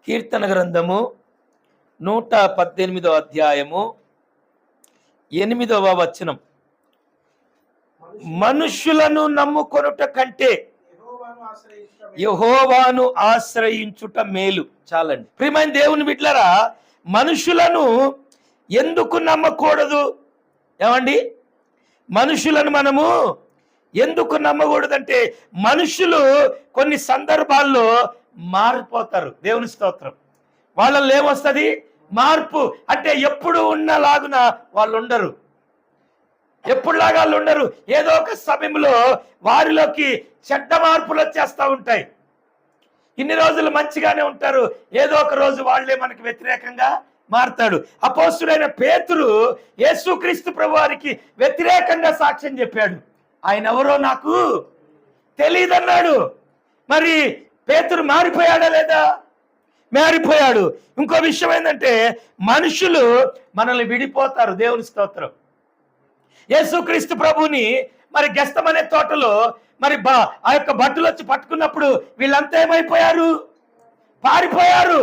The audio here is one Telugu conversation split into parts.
కీర్తన గ్రంథము 118 అధ్యాయము 8వ వచనం. మనుషులను నమ్ముకొనుట కంటే యెహోవాను ఆశ్రయించుట మేలు. చాలండి. ప్రియమైన దేవుని బిడ్డలారా, మనుషులను ఎందుకు నమ్మకూడదు? ఏమండి, మనుషులను మనము ఎందుకు నమ్మకూడదంటే, మనుషులు కొన్ని సందర్భాల్లో మారిపోతారు. దేవుని స్తోత్రం. వాళ్ళలో ఏమొస్తుంది? మార్పు. అంటే ఎప్పుడు ఉన్నలాగున వాళ్ళు ఉండరు, ఎప్పుడులాగా వాళ్ళు ఉండరు. ఏదో ఒక సమయంలో వారిలోకి చెడ్డ మార్పులు వచ్చేస్తూ ఉంటాయి. ఇన్ని రోజులు మంచిగానే ఉంటారు, ఏదో ఒక రోజు వాళ్ళే మనకు వ్యతిరేకంగా మారతాడు. అపోస్తుడైన పేతురు యేసుక్రీస్తు ప్రభువారికి వ్యతిరేకంగా సాక్ష్యం చెప్పాడు. ఆయన ఎవరో నాకు తెలియదన్నాడు. మరి పేతురు మారిపోయాడా లేదా? మారిపోయాడు. ఇంకో విషయం ఏంటంటే, మనుషులు మనల్ని విడిపోతారు. దేవుని స్తోత్రం. యేసుక్రీస్తు ప్రభుని మరి గెస్తమనే తోటలో మరి ఆ యొక్క భటులు వచ్చి పట్టుకున్నప్పుడు వీళ్ళంతా ఏమైపోయారు? పారిపోయారు.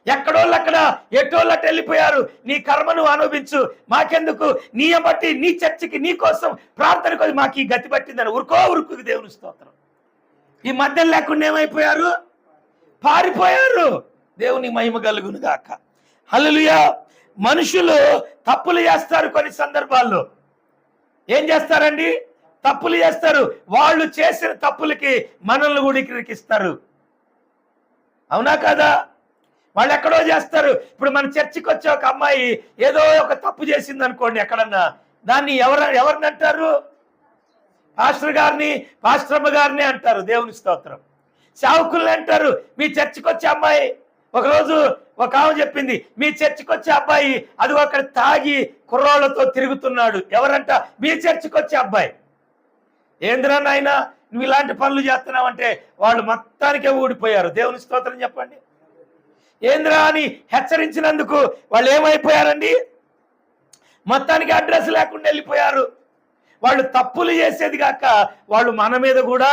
ఎక్కడోళ్ళు అక్కడ, ఎటోళ్ళట్టు వెళ్ళిపోయారు. నీ కర్మను అనుభవించు, మాకెందుకు, నీ బట్టి నీ చర్చికి నీ కోసం ప్రార్థన కోసం మాకు ఈ గతి పట్టిందని ఉరుకు దేవుని స్తోత్రం. ఈ మధ్య లేకుండా ఏమైపోయారు? పారిపోయారు. దేవుని మహిమ కలుగును గాక. హల్లెలూయా. మనుషులు తప్పులు చేస్తారు. కొన్ని సందర్భాల్లో ఏం చేస్తారండి? తప్పులు చేస్తారు. వాళ్ళు చేసిన తప్పులకి మనల్ని కూడా ఇరికిస్తారు. అవునా కాదా? వాళ్ళు ఎక్కడో చేస్తారు. ఇప్పుడు మన చర్చికి వచ్చే ఒక అమ్మాయి ఏదో ఒక తప్పు చేసింది అనుకోండి ఎక్కడన్నా, దాన్ని ఎవరిని అంటారు? పాస్టర్ గారిని, పాస్టరమ్మ గారిని అంటారు. దేవుని స్తోత్రం. సేవకుల్ని అంటారు. మీ చర్చికి వచ్చే అమ్మాయి, ఒకరోజు ఒక ఆమె చెప్పింది, మీ చర్చికి వచ్చే అబ్బాయి అది అక్కడ తాగి కుర్రాళ్ళతో తిరుగుతున్నాడు. ఎవరంట? మీ చర్చికి వచ్చే అబ్బాయి. ఏంద్రా నాయన నువ్వు ఇలాంటి పనులు చేస్తున్నావంటే వాళ్ళు మొత్తానికే ఊడిపోయారు. దేవుని స్తోత్రం చెప్పండి. ఏంద్రా అని హెచ్చరించినందుకు వాళ్ళు ఏమైపోయారండి? మొత్తానికి అడ్రస్ లేకుండా వెళ్ళిపోయారు. వాళ్ళు తప్పులు చేసేది కాక వాళ్ళు మన మీద కూడా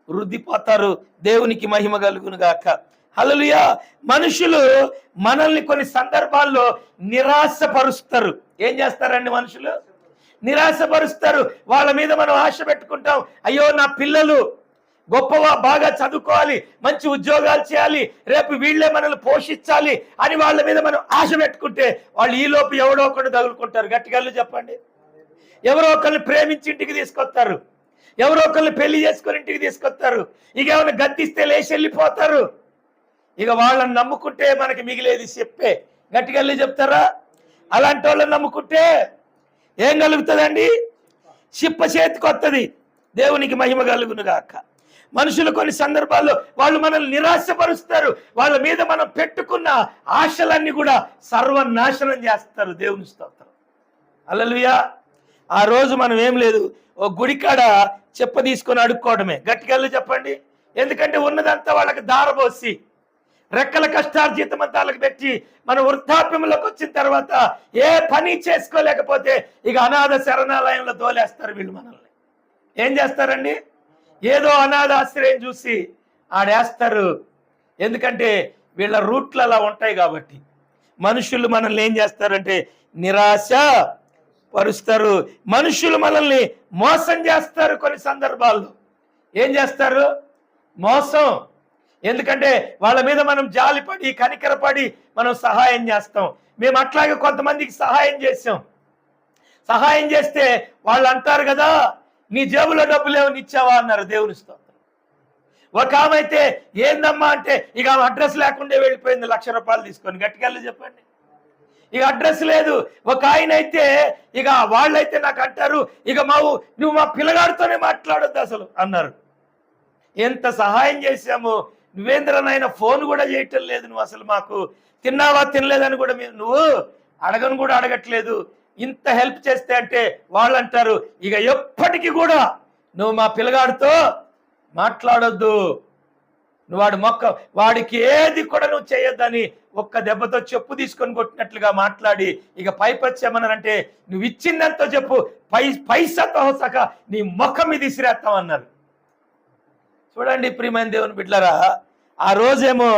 వృద్ధిపోతారు. దేవునికి మహిమ కలుగును గాక. హల్లెలూయా. మనుషులు మనల్ని కొన్ని సందర్భాల్లో నిరాశపరుస్తారు. ఏం చేస్తారండి? మనుషులు నిరాశపరుస్తారు. వాళ్ళ మీద మనం ఆశ పెట్టుకుంటాం. అయ్యో నా పిల్లలు గొప్పగా బాగా చదువుకోవాలి, మంచి ఉద్యోగాలు చేయాలి, రేపు వీళ్ళే మనల్ని పోషించాలి అని వాళ్ళ మీద మనం ఆశ పెట్టుకుంటే వాళ్ళు ఈలోపు ఎవడో ఒకడు తగులుకుంటారు. గట్టిగా చెప్పండి. ఎవరో ఒకరిని ప్రేమించి ఇంటికి తీసుకొస్తారు, ఎవరో ఒకరిని పెళ్లి చేసుకొని ఇంటికి తీసుకొస్తారు. ఇక ఏమైనా గద్దిస్తే లేచి వెళ్ళిపోతారు. ఇక వాళ్ళని నమ్ముకుంటే మనకి మిగిలేది చెప్పే. గట్టిగా చెప్తారా? అలాంటి వాళ్ళని నమ్ముకుంటే ఏం కలుగుతుందండి? చిప్ప చేతికి వస్తుంది. దేవునికి మహిమ కలుగును గాక. మనుషులు కొన్ని సందర్భాల్లో వాళ్ళు మనల్ని నిరాశపరుస్తారు. వాళ్ళ మీద మనం పెట్టుకున్న ఆశలన్నీ కూడా సర్వనాశనం చేస్తారు. దేవుని స్తోత్రం. హల్లెలూయా. ఆ రోజు మనం ఏం లేదు, ఓ గుడికాడ చెప్ప తీసుకొని అడుక్కోవడమే. గట్టిగా చెప్పండి. ఎందుకంటే ఉన్నదంతా వాళ్ళకి దారబోసి రెక్కల కష్టార్జితం అంతా వాళ్ళకి పెట్టి మన వృద్ధాప్యంలోకి వచ్చిన తర్వాత ఏ పని చేసుకోలేకపోతే ఇక అనాథ శరణాలయంలో తోలేస్తారు వీళ్ళు మనల్ని. ఏం చేస్తారండి? ఏదో అనాథాశ్రయం చూసి ఆడేస్తారు. ఎందుకంటే వీళ్ళ రూట్లు అలా ఉంటాయి కాబట్టి. మనుషులు మనల్ని ఏం చేస్తారంటే నిరాశ పరుస్తారు. మనుషులు మనల్ని మోసం చేస్తారు. కొన్ని సందర్భాల్లో ఏం చేస్తారు? మోసం. ఎందుకంటే వాళ్ళ మీద మనం జాలిపడి కనికరపడి మనం సహాయం చేస్తాం. మేము అట్లాగే కొంతమందికి సహాయం చేసాం. సహాయం చేస్తే వాళ్ళు అంటారు కదా, నీ జేబులో డబ్బులు ఏమని ఇచ్చావా అన్నారు. దేవుని స్తోత్రం. ఒక ఆమె అయితే ఏందమ్మా అంటే ఇక ఆమె అడ్రస్ లేకుండా వెళ్ళిపోయింది, 1,00,000 రూపాయలు తీసుకొని. గట్టిగా చెప్పండి. ఇక అడ్రస్ లేదు. ఒక ఆయన అయితే ఇక వాళ్ళైతే నాకు అంటారు, ఇక నువ్వు మా పిల్లగాడితోనే మాట్లాడొద్దు అసలు అన్నారు. ఎంత సహాయం చేశాము, నువ్వేంద్రనైనా ఫోన్ కూడా చేయటం లేదు, నువ్వు అసలు మాకు తిన్నావా తినలేదని కూడా నువ్వు అడగను కూడా అడగట్లేదు, ఇంత హెల్ప్ చేస్తే అంటే వాళ్ళు అంటారు, ఇక ఎప్పటికీ కూడా నువ్వు మా పిల్లగాడితో మాట్లాడొద్దు, నువ్వు వాడికి ఏది కూడా నువ్వు చేయొద్దని ఒక్క దెబ్బతో చెప్పు తీసుకొని కొట్టినట్లుగా మాట్లాడి ఇక పైపచ్చేమన్నారంటే నువ్వు ఇచ్చిందంతో చెప్పు, పైసతో సక నీ ముఖం మీద ఇసిరేస్తామన్నారు. చూడండి ప్రియమైన దేవుని బిడ్డలారా, ఆ రోజేమో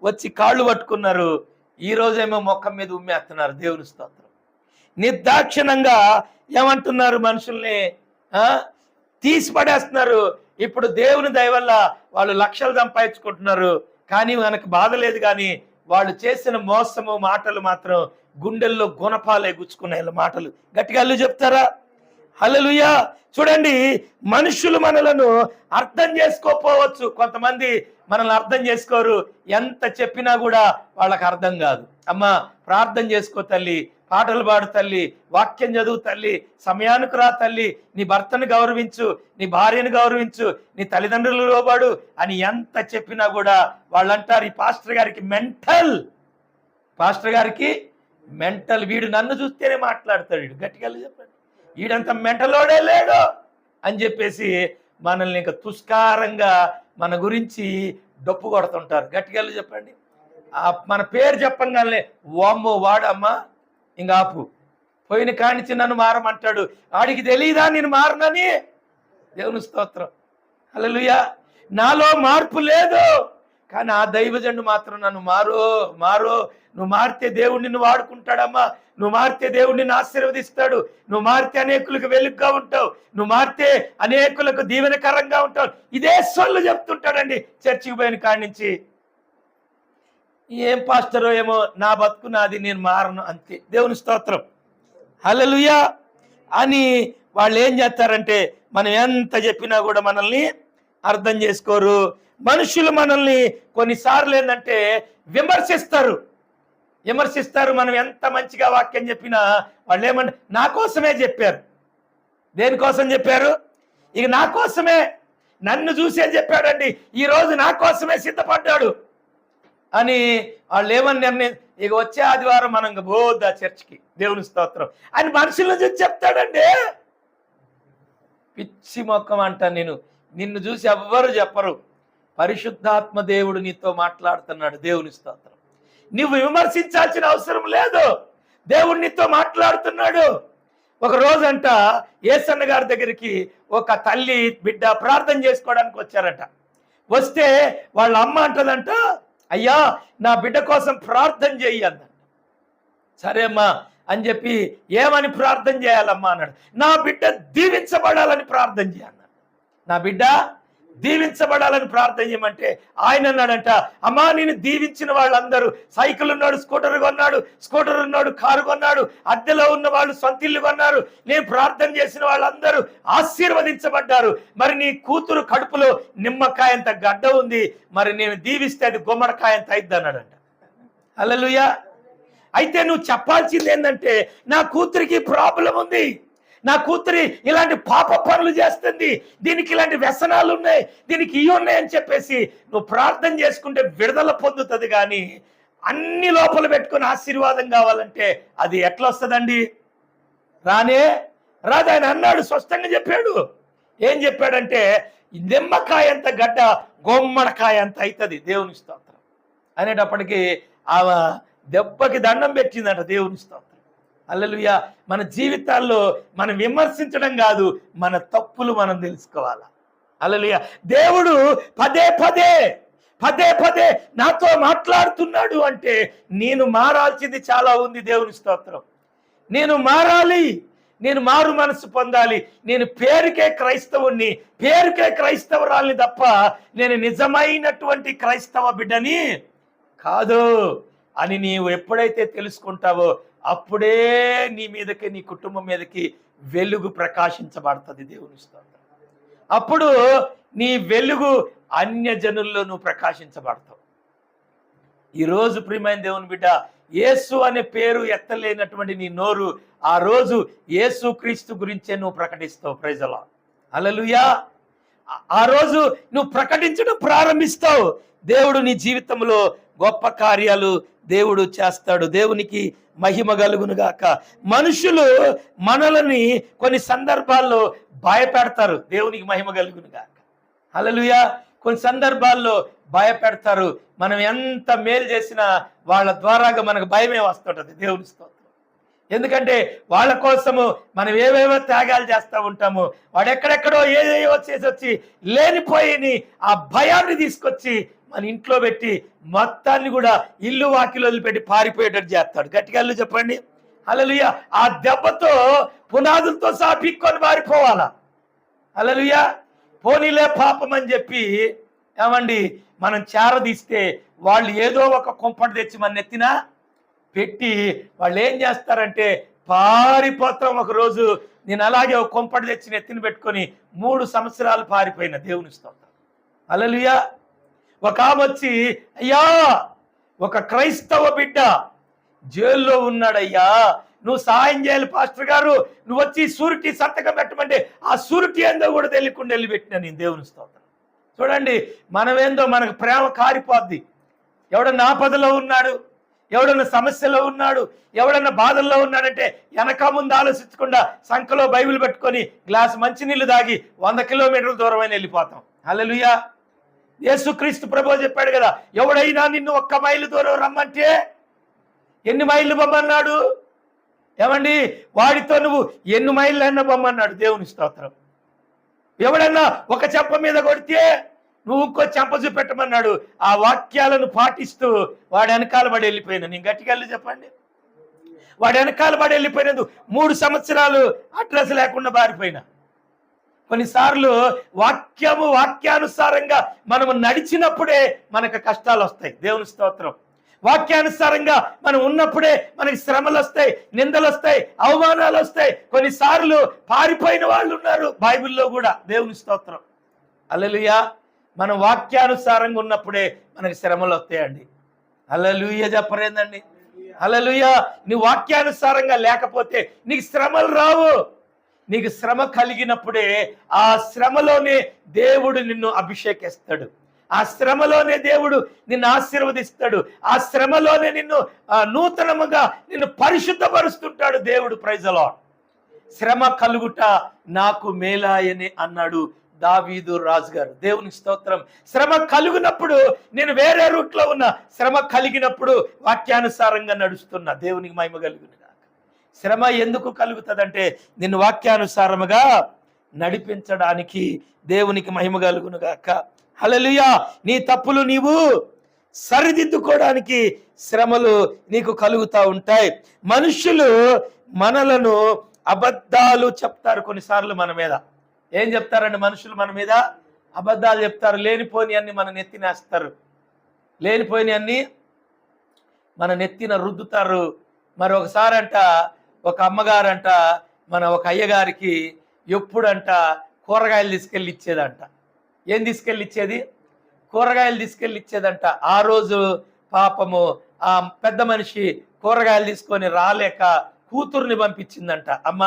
వచ్చి కాళ్ళు పట్టుకున్నారు. ఈ రోజేమో మొఖం మీద ఉమ్మేస్తున్నారు. దేవుని స్తోత్రం. నిర్దాక్షిణంగా ఏమంటున్నారు? మనుషుల్ని తీసి పడేస్తున్నారు. ఇప్పుడు దేవుని దయ వల్ల వాళ్ళు లక్షలు సంపాదించుకుంటున్నారు. కానీ మనకు బాధ లేదు. కానీ వాళ్ళు చేసిన మోసము మాటలు మాత్రం గుండెల్లో గుణపాలే గుచ్చుకున్నాయి మాటలు. గట్టిగా అల్లు చెప్తారా? హల్లెలూయా. చూడండి, మనుషులు మనలను అర్థం చేసుకోపోవచ్చు. కొంతమంది మనల్ని అర్థం చేసుకోరు. ఎంత చెప్పినా కూడా వాళ్ళకి అర్థం కాదు. అమ్మా, ప్రార్థన చేసుకో తల్లి, పాటలు పాడు తల్లి, వాక్యం చదువు తల్లి, సమయానికి రా తల్లి, నీ భర్తను గౌరవించు, నీ భార్యను గౌరవించు, నీ తల్లిదండ్రులు లోబడు అని ఎంత చెప్పినా కూడా వాళ్ళు అంటారు, ఈ పాస్టర్ గారికి మెంటల్, పాస్టర్ గారికి మెంటల్, వీడు నన్ను చూస్తేనే మాట్లాడతాడు, వీడు గట్టిగా చెప్పండి, వీడంత మెంటలోడే లేడు అని చెప్పేసి మనల్ని ఇంకా తుస్కారంగా మన గురించి డప్పు కొడుతుంటారు. గట్టిగా చెప్పండి. మన పేరు చెప్పంగానే వామ్మో వాడమ్మా ఇంకా ఆపు, పోయిన కానిచ్చి నన్ను మారమంటాడు, ఆడికి తెలియదా నేను మారనని. దేవుని స్తోత్రం. హల్లెలూయా. నాలో మార్పు లేదు, కానీ ఆ దైవజనుడు మాత్రం నన్ను మారు, నువ్వు మారితే దేవుడు నిన్ను వాడుకుంటాడమ్మా, నువ్వు మారితే దేవుడు నిన్ను ఆశీర్వదిస్తాడు, నువ్వు మారితే అనేకులకు వెలుగుగా ఉంటావు, నువ్వు మారితే అనేకులకు దీవెనకరంగా ఉంటావు. ఇదే సొల్లు చెప్తుంటాడండి చర్చికి పోయిన కాడి నుంచి. ఏం పాస్టరో ఏమో, నా బతుకు నాది, నేను మారను అంతే. దేవుని స్తోత్రం. హల్లెలూయా. అని వాళ్ళు ఏం చేస్తారంటే మనం ఎంత చెప్పినా కూడా మనల్ని అర్థం చేసుకోరు. మనుషులు మనల్ని కొన్నిసార్లు ఏంటంటే విమర్శిస్తారు. మనం ఎంత మంచిగా వాక్యం చెప్పినా వాళ్ళు ఏమంటే నా కోసమే చెప్పారు. దేనికోసం చెప్పారు? ఇక నా కోసమే, నన్ను చూసే చెప్పాడండి, ఈరోజు నా కోసమే సిద్ధపడ్డాడు అని వాళ్ళు ఏమని నిర్ణయం, ఇక వచ్చే ఆదివారం మనం పోద్దా చర్చికి, దేవుని స్తోత్రం అని మనుషులను చూసి చెప్తాడండి. పిచ్చి మొక్కం అంట. నిన్ను చూసి ఎవ్వరు చెప్పరు. పరిశుద్ధాత్మ దేవుడు నీతో మాట్లాడుతున్నాడు. దేవుని స్తోత్రం. నువ్వు విమర్శించాల్సిన అవసరం లేదు, దేవుడు నీతో మాట్లాడుతున్నాడు. ఒక రోజంట యేసన్న గారి దగ్గరికి ఒక తల్లి బిడ్డ ప్రార్థన చేసుకోవడానికి వచ్చారట. వస్తే వాళ్ళ అమ్మ అంటదంట, అయ్యా నా బిడ్డ కోసం ప్రార్థన చెయ్యి అన్నాడు. సరే అమ్మా అని చెప్పి, ఏమని ప్రార్థన చేయాలమ్మా అన్నాడు. నా బిడ్డ దీవించబడాలని ప్రార్థన చేయన్నాడు. నా బిడ్డ దీవించబడాలని ప్రార్థన చేయమంటే ఆయన అన్నాడంట, అమ్మా నేను దీవించిన వాళ్ళందరూ సైకిల్ ఉన్నాడు, స్కూటర్ ఉన్నాడు, కారు కొన్నాడు, అద్దెలో ఉన్న వాళ్ళు సొంత ఇల్లు కొన్నారు, నేను ప్రార్థన చేసిన వాళ్ళందరూ ఆశీర్వదించబడ్డారు. మరి నీ కూతురు కడుపులో నిమ్మకాయంత గడ్డ ఉంది, మరి నేను దీవిస్తే అది గుమ్మడికాయంత అయిద్ది అన్నాడంట. హల్లెలూయా. అయితే నువ్వు చెప్పాల్సింది ఏంటంటే, నా కూతురికి ప్రాబ్లం ఉంది, నా కూతురి ఇలాంటి పాప పనులు చేస్తుంది, దీనికి ఇలాంటి వ్యసనాలు ఉన్నాయి, దీనికి ఇవి ఉన్నాయని చెప్పేసి నువ్వు ప్రార్థన చేసుకుంటే విడుదల పొందుతుంది. కానీ అన్ని లోపల పెట్టుకుని ఆశీర్వాదం కావాలంటే అది ఎట్లా వస్తుందండి? రానే రాదు. ఆయన అన్నాడు, స్పష్టంగా చెప్పాడు. ఏం చెప్పాడంటే, నిమ్మకాయ అంత గడ్డ గుమ్మడికాయ అంత అవుతుంది. దేవుని స్తోత్రం అనేటప్పటికీ ఆమె దెబ్బకి దండం పెట్టిందంట. దేవుని స్తోత్రం. హల్లెలూయా. మన జీవితాల్లో మనం విమర్శించడం కాదు, మన తప్పులు మనం తెలుసుకోవాలా. హల్లెలూయా. దేవుడు పదే పదే నాతో మాట్లాడుతున్నాడు అంటే నేను మారాల్సింది చాలా ఉంది. దేవుని స్తోత్రం. నేను మారాలి, నేను మారు మనసు పొందాలి. నేను పేరుకే క్రైస్తవుణ్ణి, పేరుకే క్రైస్తవురాల్ని తప్ప నేను నిజమైనటువంటి క్రైస్తవ బిడ్డని కాదు అని నీవు ఎప్పుడైతే తెలుసుకుంటావో అప్పుడే నీ మీదకి, నీ కుటుంబం మీదకి వెలుగు ప్రకాశించబడుతుంది. దేవుని స్తోత్రం. అప్పుడు నీ వెలుగు అన్యజనుల్లో నువ్వు ప్రకాశించబడతావు. ఈరోజు ప్రియమైన దేవుని బిడ్డ, యేసు అనే పేరు ఎత్తలేనటువంటి నీ నోరు ఆ రోజు యేసు క్రీస్తు గురించే నువ్వు ప్రకటిస్తావు. Praise the Lord. హల్లెలూయా. ఆ రోజు నువ్వు ప్రకటించడం ప్రారంభిస్తావు. దేవుడు నీ జీవితంలో గొప్ప కార్యాలు దేవుడు చేస్తాడు. దేవునికి మహిమ కలుగును గాక. మనుషులు మనల్ని కొన్ని సందర్భాల్లో భయపెడతారు. దేవునికి మహిమ కలుగును గాక. హల్లెలూయా. కొన్ని సందర్భాల్లో భయపెడతారు. మనం ఎంత మేలు చేసినా వాళ్ళ ద్వారాగా మనకు భయమే వస్తుంటది. దేవుని స్తోత్రం. ఎందుకంటే వాళ్ళ కోసము మనం ఏవేవో త్యాగాలు చేస్తూ ఉంటాము. వాడు ఎక్కడెక్కడో ఏదేవో చేసి వచ్చి లేనిపోయిని ఆ భయాన్ని తీసుకొచ్చి మన ఇంట్లో పెట్టి మొత్తాన్ని కూడా ఇల్లు వాకిలు వదిలిపెట్టి పారిపోయేటట్టు చేస్తాడు. గట్టిగా చెప్పండి హల్లెలూయా. ఆ దెబ్బతో పునాదులతో సహా పీక్కొని పారిపోవాలా. హల్లెలూయా. పోనీలే పాపం అని చెప్పి ఏమండి మనం చేరదీస్తే వాళ్ళు ఏదో ఒక కొంపటి తెచ్చి మన ఎత్తిన పెట్టి వాళ్ళు ఏం చేస్తారంటే పారిపోతాం. ఒకరోజు నేను అలాగే ఒక కొంపటి తెచ్చి ఎత్తిన పెట్టుకొని 3 సంవత్సరాలు పారిపోయిన. దేవుని స్తోత్రం హల్లెలూయా. ఒక ఆమె వచ్చి, అయ్యా ఒక క్రైస్తవ బిడ్డ జైల్లో ఉన్నాడయ్యా, నువ్వు సహాయం చేయాలి పాస్టర్ గారు, నువ్వు వచ్చి సూరిటీ సంతకం పెట్టమంటే ఆ సూరిటీ ఏందో కూడా తెలియకుండా వెళ్ళి పెట్టినా నేను. దేవుని స్తోత్రం. చూడండి మనమేందో మనకు ప్రేమ కారిపోద్ది. ఎవడన్నా ఆపదలో ఉన్నాడు, ఎవడన్నా సమస్యలో ఉన్నాడు, ఎవడన్నా బాధల్లో ఉన్నాడంటే వెనక ముందు ఆలోచించకుండా సంఖలో బైబిల్ పెట్టుకొని గ్లాస్ మంచినీళ్ళు దాగి 100 కిలోమీటర్ల దూరమైన వెళ్ళిపోతాం. హల్లెలూయా. యేసుక్రీస్తు ప్రభువు చెప్పాడు కదా, ఎవడైనా నిన్ను 1 మైలు దూరం రమ్మంటే ఎన్ని మైళ్ళు బొమ్మన్నాడు. ఏమండి వాడితో నువ్వు ఎన్ని మైళ్ళు అయినా బొమ్మన్నాడు. దేవుని స్తోత్రం. ఎవడన్నా ఒక చెంప మీద కొడితే నువ్వు ఇంకో చెంప చూపెట్టమన్నాడు. ఆ వాక్యాలను పాటిస్తూ వాడి వెనకాల పడి వెళ్ళిపోయినా. నేను గట్టిగా చెప్పండి, వాడి వెనకాల పడి వెళ్ళిపోయినందుకు 3 సంవత్సరాలు అడ్రస్ లేకుండా పారిపోయినా. కొన్నిసార్లు వాక్యానుసారంగా మనము నడిచినప్పుడే మనకు కష్టాలు వస్తాయి. దేవుని స్తోత్రం. వాక్యానుసారంగా మనం ఉన్నప్పుడే మనకి శ్రమలు వస్తాయి, నిందలు వస్తాయి, అవమానాలు వస్తాయి. కొన్నిసార్లు పారిపోయిన వాళ్ళు ఉన్నారు బైబిల్లో కూడా. దేవుని స్తోత్రం హల్లెలూయా. మనం వాక్యానుసారంగా ఉన్నప్పుడే మనకి శ్రమలు వస్తాయండి. హల్లెలూయా చెప్పరేందండి. హల్లెలూయా. నీ వాక్యానుసారంగా లేకపోతే నీకు శ్రమలు రావు. నీకు శ్రమ కలిగినప్పుడే ఆ శ్రమలోనే దేవుడు నిన్ను అభిషేకిస్తాడు. ఆ శ్రమలోనే దేవుడు నిన్ను ఆశీర్వదిస్తాడు. ఆ శ్రమలోనే నిన్ను నూతనముగా నిన్ను పరిశుద్ధపరుస్తుంటాడు దేవుడు. Praise the Lord. శ్రమ కలుగుట నాకు మేలాయని అన్నాడు దావీదు రాజు గారు. దేవునికి స్తోత్రం. శ్రమ కలుగునప్పుడు నేను వేరే రూట్లో ఉన్న, శ్రమ కలిగినప్పుడు వాక్యానుసారంగా నడుస్తున్నా. దేవునికి మహిమ కలుగును గాక. శ్రమ ఎందుకు కలుగుతుందంటే నిన్ను వాక్యానుసారముగా నడిపించడానికి. దేవునికి మహిమ కలుగును గాక. హల్లెలూయా. నీ తప్పులు నీవు సరిదిద్దుకోవడానికి శ్రమలు నీకు కలుగుతూ ఉంటాయి. మనుషులు మనలను అబద్ధాలు చెప్తారు కొన్నిసార్లు మన మీద. ఏం చెప్తారండి మనుషులు మన మీద? అబద్ధాలు చెప్తారు. లేనిపోని అన్ని మన నెత్తినేస్తారు. లేనిపోయిన అన్ని మన నెత్తిన రుద్దుతారు. మరి ఒకసారి అంట ఒక అమ్మగారంట మన ఒక అయ్యగారికి ఎప్పుడంట కూరగాయలు తీసుకెళ్ళి ఇచ్చేదంట. ఏం తీసుకెళ్ళి ఇచ్చేది? కూరగాయలు తీసుకెళ్ళి ఇచ్చేదంట. ఆ రోజు పాపము ఆ పెద్ద మనిషి కూరగాయలు తీసుకొని రాలేక కూతుర్ని పంపించిందంట. అమ్మ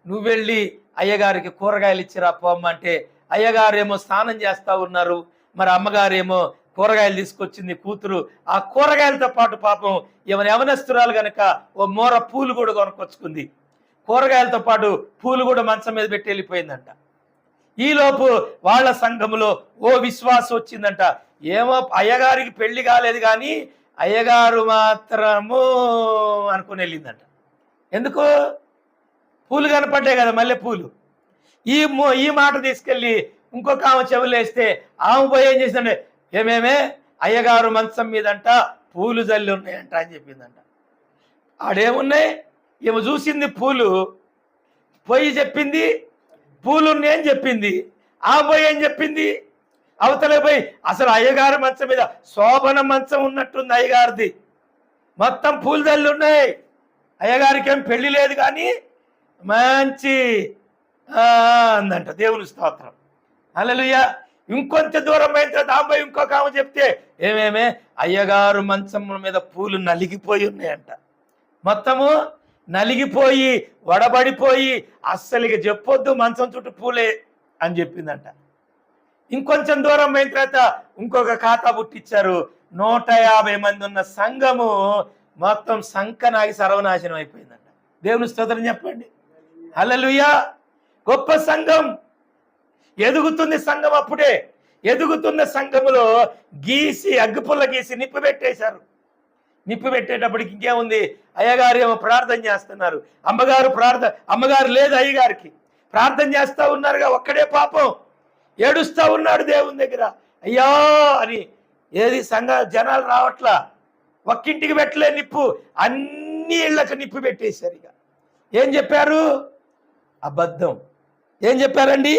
నువ్వు వెళ్ళి అయ్యగారికి కూరగాయలు ఇచ్చిరా పోమ్మ అంటే, అయ్యగారేమో స్నానం చేస్తూ ఉన్నారు, మరి అమ్మగారేమో కూరగాయలు తీసుకొచ్చింది కూతురు. ఆ కూరగాయలతో పాటు పాపం యవనస్తురాలు గనక ఓ మోర పూలు కూడా కొనుక్కొచ్చుకుంది. కూరగాయలతో పాటు పూలు కూడా మంచం మీద పెట్టి వెళ్ళిపోయిందంట. ఈలోపు వాళ్ళ సంఘములో ఓ విశ్వాసం వచ్చిందంట. ఏమో అయ్యగారికి పెళ్లి కాలేదు కానీ అయ్యగారు మాత్రము అనుకుని వెళ్ళిందంట. ఎందుకు? పూలు కనపడ్డాయి కదా, మల్లె పూలు. ఈ మాట తీసుకెళ్ళి ఇంకొక ఆమె చెవులేస్తే ఆమె పోయి ఏం చేసిందంటే, ఏమేమే అయ్యగారు మంచం మీదంట పూలు జల్లి ఉన్నాయంట అని చెప్పిందంట. ఆడేమున్నాయి? ఏమో చూసింది పూలు, పోయి చెప్పింది పూలు ఉన్నాయని చెప్పింది. ఆ పోయి ఏం చెప్పింది? అవతలే పోయి అసలు అయ్యగారు మంచం మీద శోభన మంచం ఉన్నట్టుంది అయ్యగారిది, మొత్తం పూలు జల్లి ఉన్నాయి, అయ్యగారికి ఏం పెళ్లి లేదు కానీ మంచి అందంట. దేవుని స్తోత్రం హల్లెలూయా. ఇంకొంత దూరం అయిన తర్వాత అబ్బాయి ఇంకొక ఆమె చెప్తే, ఏమేమే అయ్యగారు మంచం మీద పూలు నలిగిపోయి ఉన్నాయంట. మొత్తము నలిగిపోయి వడబడిపోయి అస్సలుగా చెప్పొద్దు మంచం చుట్టూ పూలే అని చెప్పిందంట. ఇంకొంచెం దూరం అయిన తర్వాత ఇంకొక ఖాతా పుట్టించారు. 150 మంది ఉన్న సంఘము మొత్తం సంకనాగి సర్వనాశనం అయిపోయిందంట. దేవుని స్తోత్రం చెప్పండి హల్లెలూయా. గొప్ప సంఘం ఎదుగుతుంది. సంఘం అప్పుడే ఎదుగుతున్న సంఘములో గీసి అగ్గిపుల్ల గీసి నిప్పు పెట్టేశారు. నిప్పు పెట్టేటప్పటికి ఇంకేముంది? అయ్యగారు ఏమో ప్రార్థన చేస్తున్నారు, అమ్మగారు లేదు అయ్యగారికి, ప్రార్థన చేస్తూ ఉన్నారుగా. ఒక్కడే పాపం ఏడుస్తూ ఉన్నాడు దేవుని దగ్గర, అయ్యా అని. ఏది సంఘ జనాలు రావట్లా, ఒక్కింటికి పెట్టలే నిప్పు, అన్ని ఇళ్ళకి నిప్పు పెట్టేశారు. ఇక ఏం చెప్పారు? అబద్ధం. ఏం చెప్పారండి?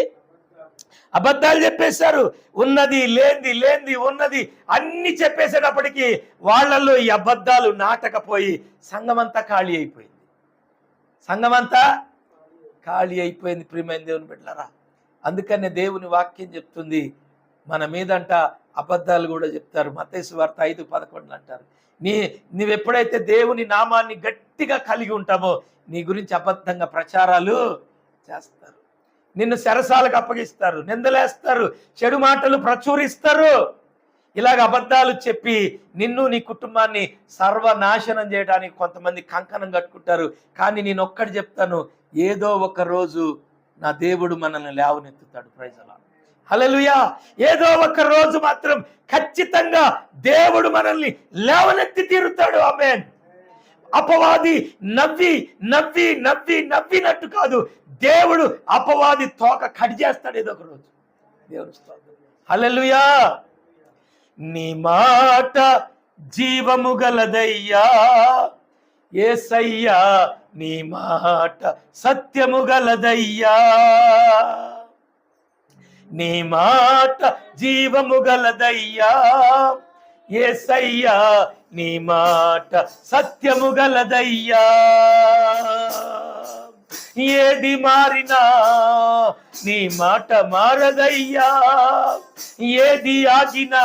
అబద్ధాలు చెప్పేశారు. ఉన్నది లేంది, లేంది ఉన్నది అన్ని చెప్పేసేటప్పటికీ వాళ్ళల్లో ఈ అబద్ధాలు నాటకపోయి సంఘమంతా ఖాళీ అయిపోయింది. సంఘమంతా ఖాళీ అయిపోయింది. ప్రియమైన దేవుని బిడ్డలారా, అందుకనే దేవుని వాక్యం చెప్తుంది, మన మీదంట అబద్ధాలు కూడా చెప్తారు. మత్తయి సువార్త 5:11 అంటారు, నీవెప్పుడైతే దేవుని నామాన్ని గట్టిగా కలిగి ఉంటామో నీ గురించి అబద్ధంగా ప్రచారాలు చేస్తారు, నిన్ను చెరసాలకు అప్పగిస్తారు, నిందలేస్తారు, చెడు మాటలు ప్రచురిస్తారు. ఇలాగ అబద్ధాలు చెప్పి నిన్ను నీ కుటుంబాన్ని సర్వనాశనం చేయడానికి కొంతమంది కంకణం కట్టుకుంటారు. కానీ నేను ఒక్కటి చెప్తాను, ఏదో ఒక రోజు నా దేవుడు మనల్ని లేవనెత్తుతాడు. ప్రైజ్ ది లార్డ్, హల్లెలూయా. ఏదో ఒక రోజు మాత్రం ఖచ్చితంగా దేవుడు మనల్ని లేవనెత్తి తీరుతాడు. ఆమేన్. అపవాది నవ్వి నవ్వి నవ్వి నవ్వినట్టు కాదు, దేవుడు అపవాది తోక కట్ చేస్తాడు ఏదో ఒక రోజు. దేవుడు స్తోత్రం, హల్లెలూయా. నీ మాట జీవము గలదయ్యా యేసయ్యా, నీ మాట సత్యము గలదయ్యా, నీ మాట జీవము గలదయ్యా యేసయ్యా, నీ మాట సత్యము గలదయ్యా. ఏది మారినా నీ మాట మారదయ్యా, ఏది ఆగినా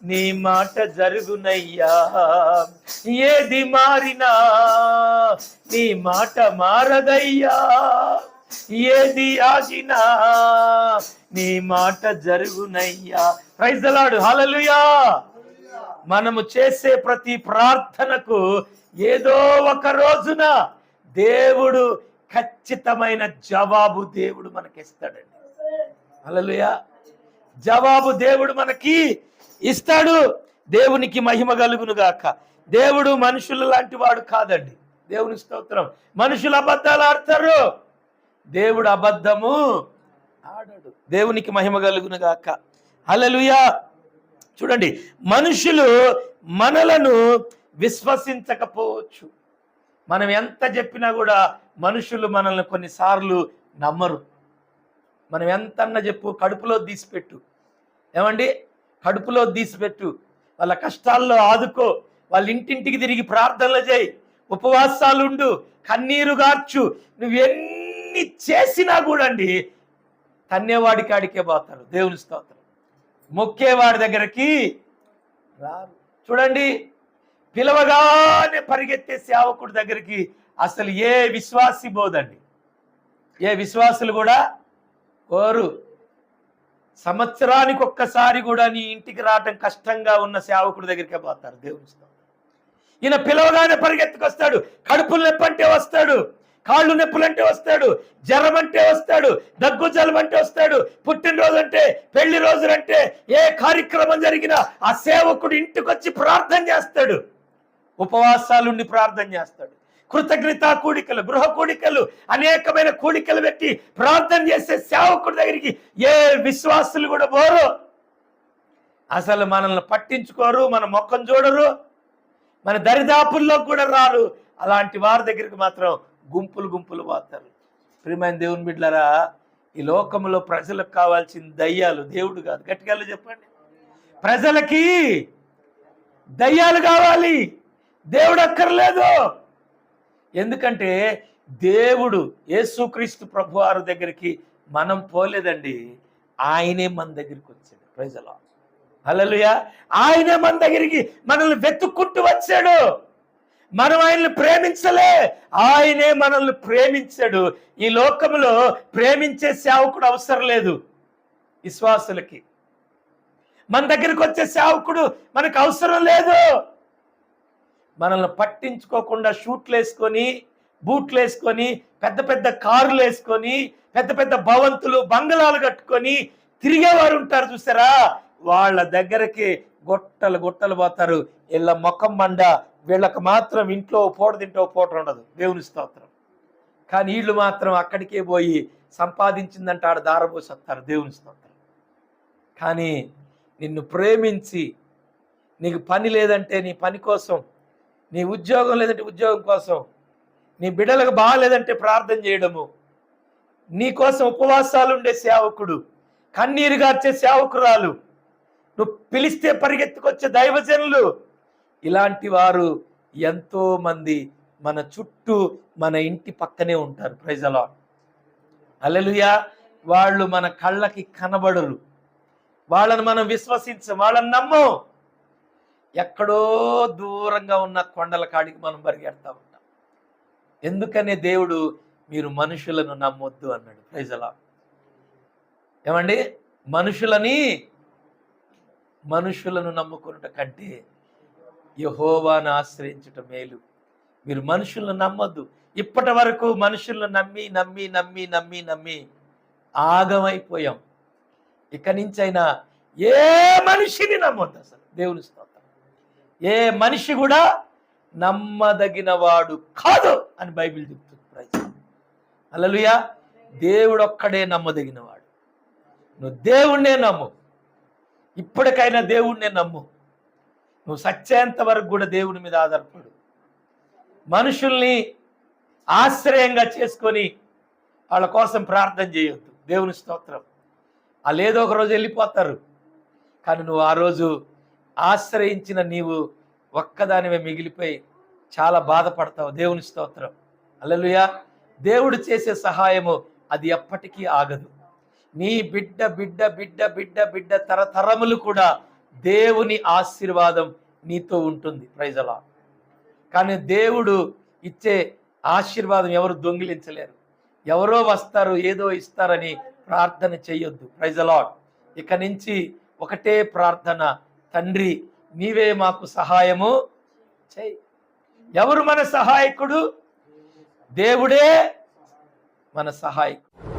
నీ మాట జరుగునయ్యా. ఏది మారినా నీ మాట మారదయ్యా, ఏది ఆగినా నీ మాట జరుగునయ్యా. ప్రైజ్ ది లార్డ్, హల్లెలూయా. మనము చేసే ప్రతి ప్రార్థనకు ఏదో ఒక రోజున దేవుడు ఖచ్చితమైన జవాబు దేవుడు మనకిస్తాడండి. హల్లెలూయా. జవాబు దేవుడు మనకి ఇస్తాడు. దేవునికి మహిమ కలుగును గాక. దేవుడు మనుషుల లాంటి వాడు కాదండి. దేవుని స్తోత్రం. మనుషులు అబద్ధాలు ఆడతారు, దేవుడు అబద్ధము ఆడడు. దేవునికి మహిమ కలుగును గాక. హల్లెలూయా. చూడండి, మనుషులు మనలను విశ్వసించకపోవచ్చు. మనం ఎంత చెప్పినా కూడా మనుషులు మనల్ని కొన్నిసార్లు నమ్మరు. మనం ఎంత అన్న చెప్పు, కడుపులో తీసిపెట్టు, ఏమండి, కడుపులో తీసిపెట్టు, వాళ్ళ కష్టాల్లో ఆదుకో, వాళ్ళ ఇంటింటికి తిరిగి ప్రార్థనలు చేయి, ఉపవాసాలుండు, కన్నీరు గార్చు, నువ్వెన్ని చేసినా కూడా అండి తన్నేవాడి కాడికే పోతారు. దేవుని స్తోత్రం. మొక్కేవాడి దగ్గరికి రారు. చూడండి, పిలవగానే పరిగెత్తే సేవకుడి దగ్గరికి అసలు ఏ విశ్వాసి పోదండి. ఏ విశ్వాసులు కూడా కోరు. సంవత్సరానికి ఒక్కసారి కూడా నీ ఇంటికి రావటం కష్టంగా ఉన్న సేవకుడి దగ్గరికే పోతారు. దేవుని స్తోత్రం. ఈయన పిలవగానే పరిగెత్తుకొస్తాడు. కడుపులు నొప్పి అంటే వస్తాడు, కాళ్ళు నొప్పులంటే వస్తాడు, జ్వరం అంటే వస్తాడు, దగ్గు జలుబు అంటే వస్తాడు, పుట్టినరోజు అంటే, పెళ్లి రోజులంటే, ఏ కార్యక్రమం జరిగినా ఆ సేవకుడు ఇంటికి వచ్చి ప్రార్థన చేస్తాడు, ఉపవాసాలుండి ప్రార్థన చేస్తాడు. కృతజ్ఞతా కూడికలు, గృహ కూడికలు, అనేకమైన కూడికలు పెట్టి ప్రార్థన చేసే సేవకుడి దగ్గరికి ఏ విశ్వాసులు కూడా పోరు. అసలు మనల్ని పట్టించుకోరు, మన మొక్కం చూడరు, మన దరిదాపుల్లో కూడా రారు. అలాంటి వారి దగ్గరికి మాత్రం గుంపులు గుంపులు పోతారు. ప్రియమైన దేవుని బిడ్డలారా, ఈ లోకంలో ప్రజలకు కావాల్సిన దయ్యాలు, దేవుడు కాదు. గట్టిగా చెప్పండి. ప్రజలకి దయ్యాలు కావాలి, దేవుడు అక్కర్లేదు. ఎందుకంటే దేవుడు యేసుక్రీస్తు ప్రభువారి దగ్గరికి మనం పోలేదండి, ఆయనే మన దగ్గరికి వచ్చాడు. ప్రైజ్ ది లార్డ్, హల్లెలూయా. ఆయనే మన దగ్గరికి మనల్ని వెతుక్కుంటూ వచ్చాడు. మనం ఆయన్ని ప్రేమించలే, ఆయనే మనల్ని ప్రేమించాడు. ఈ లోకంలో ప్రేమించే సేవకుడు అవసరం లేదు విశ్వాసులకి. మన దగ్గరికి వచ్చే సేవకుడు మనకు అవసరం లేదు. మనల్ని పట్టించుకోకుండా షూట్లు వేసుకొని, బూట్లు వేసుకొని, పెద్ద పెద్ద కార్లు వేసుకొని, పెద్ద పెద్ద భవంతులు, బంగళాలు కట్టుకొని తిరిగేవారు ఉంటారు చూసారా, వాళ్ళ దగ్గరికి గొట్టలు గొట్టలు పోతారు. వీళ్ళ ముఖం మండ, వీళ్ళకి మాత్రం ఇంట్లో పూట తింటో పూట ఉండదు. దేవుని స్తోత్రం. కానీ వీళ్ళు మాత్రం అక్కడికే పోయి సంపాదించిందంటే ఆడ దారపోసి వస్తారు. దేవుని స్తోత్రం. కానీ నిన్ను ప్రేమించి, నీకు పని లేదంటే నీ పని కోసం, నీ ఉద్యోగం లేదంటే ఉద్యోగం కోసం, నీ బిడ్డలకు బాగాలేదంటే ప్రార్థన చేయడము, నీ కోసం ఉపవాసాలు ఉండే సేవకుడు, కన్నీరు గార్చే సేవకురాలు, నువ్వు పిలిస్తే పరిగెత్తుకొచ్చే దైవజనులు, ఇలాంటి వారు ఎంతో మంది మన చుట్టూ, మన ఇంటి పక్కనే ఉంటారు. Praise the Lord. హల్లెలూయా. వాళ్ళు మన కళ్ళకి కనబడరు, వాళ్ళని మనం విశ్వసించం, వాళ్ళని నమ్మం. ఎక్కడో దూరంగా ఉన్న కొండల కాడికి మనం పరిగెడతా ఉంటాం. ఎందుకనే దేవుడు మీరు మనుషులను నమ్మొద్దు అన్నాడు. Praise the Lord. ఏమండి, మనుషులను నమ్ముకున్నట కంటే యెహోవాను ఆశ్రయించుట మేలు. మీరు మనుషులను నమ్మొద్దు. ఇప్పటి వరకు మనుషులను నమ్మి నమ్మి నమ్మి నమ్మి నమ్మి ఆగమైపోయాం. ఇక నుంచైనా ఏ మనిషిని నమ్మొద్దు. అసలు దేవుని స్తోత్రం. ఏ మనిషి కూడా నమ్మదగిన వాడు కాదు అని బైబిల్ చెప్తుంది. ప్రైజ్. హల్లెలూయా. దేవుడు ఒక్కడే నమ్మదగిన వాడు. నువ్వు దేవుణ్ణే నమ్ము. ఇప్పటికైనా దేవుణ్ణే నమ్ము. నువ్వు సచ్చేంత వరకు కూడా దేవుని మీద ఆధారపడు. మనుషుల్ని ఆశ్రయంగా చేసుకొని వాళ్ళ కోసం ప్రార్థన చేయొద్దు. దేవుని స్తోత్రం. వాళ్ళు ఏదో ఒక రోజు వెళ్ళిపోతారు, కానీ నువ్వు ఆ రోజు ఆశ్రయించిన నీవు ఒక్కదానివే మిగిలిపోయి చాలా బాధపడతావు. దేవుని స్తోత్రం. హల్లెలూయా. దేవుడు చేసే సహాయము అది ఎప్పటికీ ఆగదు. నీ బిడ్డ బిడ్డ బిడ్డ బిడ్డ బిడ్డ తరతరములు కూడా దేవుని ఆశీర్వాదం నీతో ఉంటుంది. Praise the Lord. కానీ దేవుడు ఇచ్చే ఆశీర్వాదం ఎవరు దొంగిలించలేరు. ఎవరో వస్తారు, ఏదో ఇస్తారని ప్రార్థన చేయొద్దు. Praise the Lord. ఇక నుంచి ఒకటే ప్రార్థన, తండ్రి నీవే మాకు సహాయము చేయి. ఎవరు మన సహాయకుడు? దేవుడే మన సహాయకుడు.